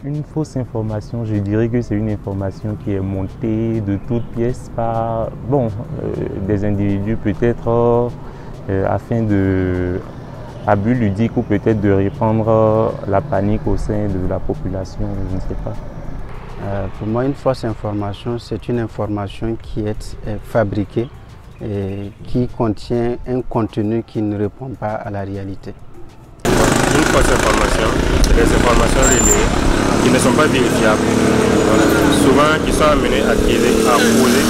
Une fausse information, je dirais que c'est une information qui est montée de toutes pièces par des individus peut-être afin de abus ludiques ou peut-être de répandre la panique au sein de la population, je ne sais pas. Pour moi, une fausse information, c'est une information qui est fabriquée et qui contient un contenu qui ne répond pas à la réalité. Une fausse information, c'est des informations relayées qui ne sont pas vérifiables, souvent qui sont amenées à causer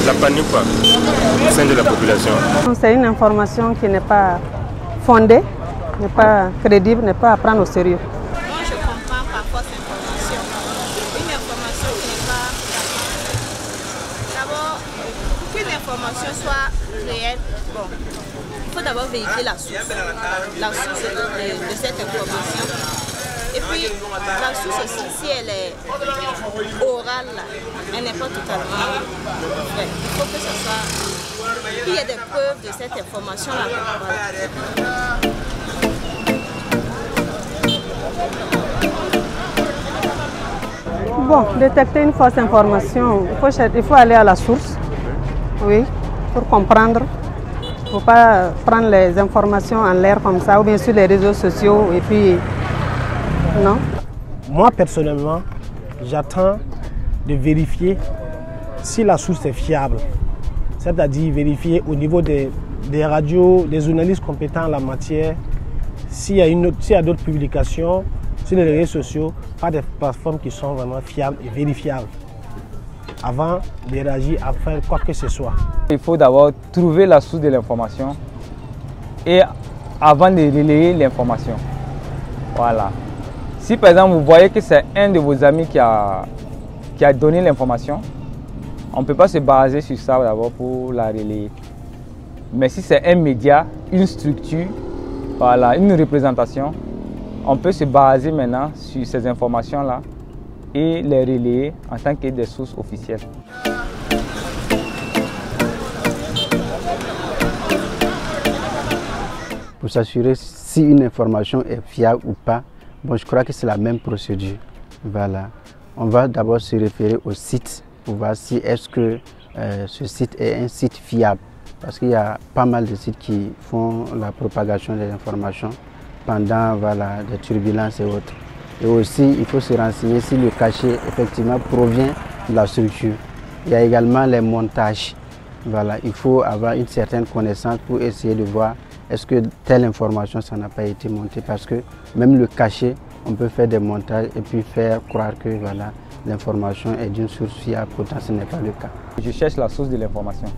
la panique au sein de la population. C'est une information qui n'est pas fondée, n'est pas crédible, n'est pas à prendre au sérieux. Moi, je comprends par fausse information. Une information qui n'est pas... D'abord, pour qu'une information soit réelle, il faut d'abord vérifier la source de cette information. Et puis, la source aussi, si elle est orale, elle n'est pas totalement vraie. Il faut que ce soit... Il y a des preuves de cette information-là. Bon, détecter une fausse information, il faut aller à la source, oui, pour comprendre. Il ne faut pas prendre les informations en l'air comme ça, ou bien sur les réseaux sociaux, et puis, non. Moi, personnellement, j'attends de vérifier si la source est fiable. C'est-à-dire vérifier au niveau des radios, des journalistes compétents en la matière, s'il y a d'autres publications sur les réseaux sociaux, pas des plateformes qui sont vraiment fiables et vérifiables, avant de réagir à faire quoi que ce soit. Il faut d'abord trouver la source de l'information et avant de relayer l'information. Voilà. Si par exemple vous voyez que c'est un de vos amis qui a donné l'information, on ne peut pas se baser sur ça d'abord pour la relayer. Mais si c'est un média, une structure, voilà, une représentation, on peut se baser maintenant sur ces informations-là et les relayer en tant que des sources officielles. Pour s'assurer si une information est fiable ou pas, je crois que c'est la même procédure. Voilà. On va d'abord se référer au site pour voir si est-ce que ce site est un site fiable. Parce qu'il y a pas mal de sites qui font la propagation des informations pendant des turbulences et autres. Et aussi, il faut se renseigner si le cachet effectivement provient de la structure. Il y a également les montages. Voilà, il faut avoir une certaine connaissance pour essayer de voir est-ce que telle information ça n'a pas été montée. Parce que même le cachet, on peut faire des montages et puis faire croire que l'information est d'une source fiable, pourtant ce n'est pas le cas. Je cherche la source de l'information.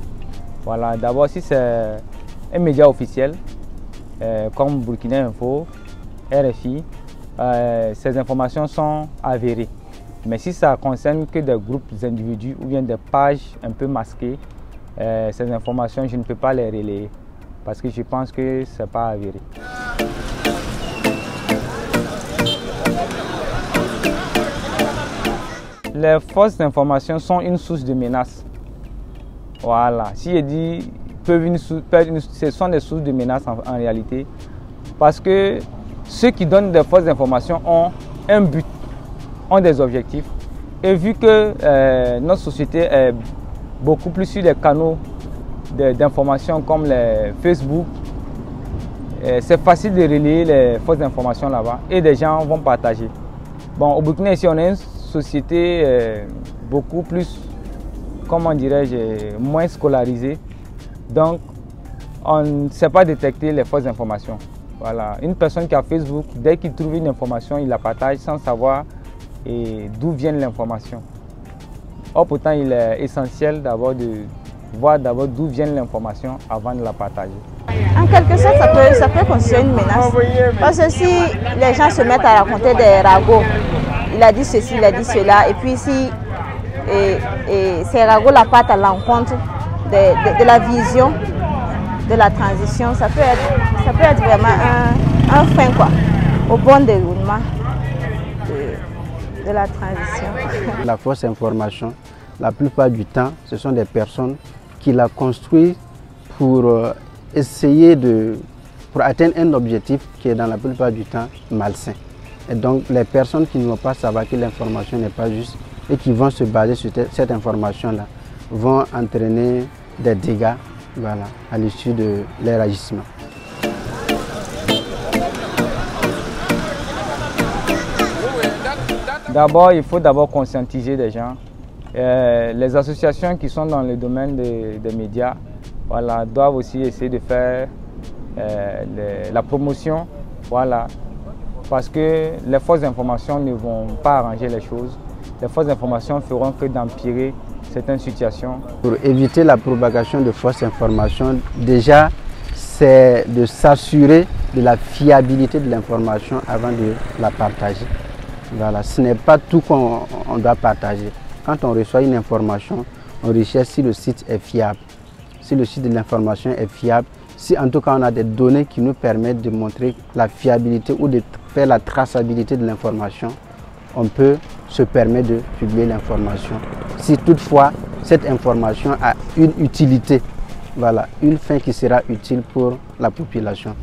Voilà, d'abord si c'est un média officiel, comme Burkina Info, RFI, ces informations sont avérées. Mais si ça concerne que des groupes individus ou bien des pages un peu masquées, ces informations, je ne peux pas les relayer parce que je pense que ce n'est pas avéré. Les fausses informations sont une source de menace. Voilà, si je dis ce sont des sources de menace en réalité, parce que ceux qui donnent des fausses informations ont un but, ont des objectifs. Et vu que notre société est beaucoup plus sur les canaux d'information comme les Facebook, c'est facile de relayer les fausses informations là-bas et des gens vont partager. Bon, au Burkina ici, on a une société beaucoup plus, comment dirais-je, moins scolarisée. Donc, on ne sait pas détecter les fausses informations. Voilà. Une personne qui a Facebook, dès qu'il trouve une information, il la partage sans savoir d'où vient l'information. Or, pourtant, il est essentiel d'abord de voir d'où vient l'information avant de la partager. En quelque sorte, ça peut constituer une menace. Parce que si les gens se mettent à raconter des ragots, il a dit ceci, il a dit cela, et puis si ces ragots-là partent à l'encontre de la vision de la transition, ça peut être vraiment un frein au bon déroulement de la transition. La fausse information, la plupart du temps, ce sont des personnes qui la construisent pour essayer de pour atteindre un objectif qui est dans la plupart du temps malsain. Et donc les personnes qui ne vont pas savoir que l'information n'est pas juste et qui vont se baser sur cette information-là vont entraîner des dégâts, voilà, à l'issue de leur agissement. D'abord, il faut conscientiser les gens. Les associations qui sont dans le domaine des médias, voilà, doivent aussi essayer de faire la promotion, voilà, parce que les fausses informations ne vont pas arranger les choses. Les fausses informations feront que d'empirer certaines situations. Pour éviter la propagation de fausses informations, déjà, c'est de s'assurer de la fiabilité de l'information avant de la partager. Voilà, ce n'est pas tout qu'on doit partager. Quand on reçoit une information, on recherche si le site est fiable, si le site de l'information est fiable, si en tout cas on a des données qui nous permettent de montrer la fiabilité ou de faire la traçabilité de l'information, on peut se permettre de publier l'information. Si toutefois cette information a une utilité, voilà, une fin qui sera utile pour la population.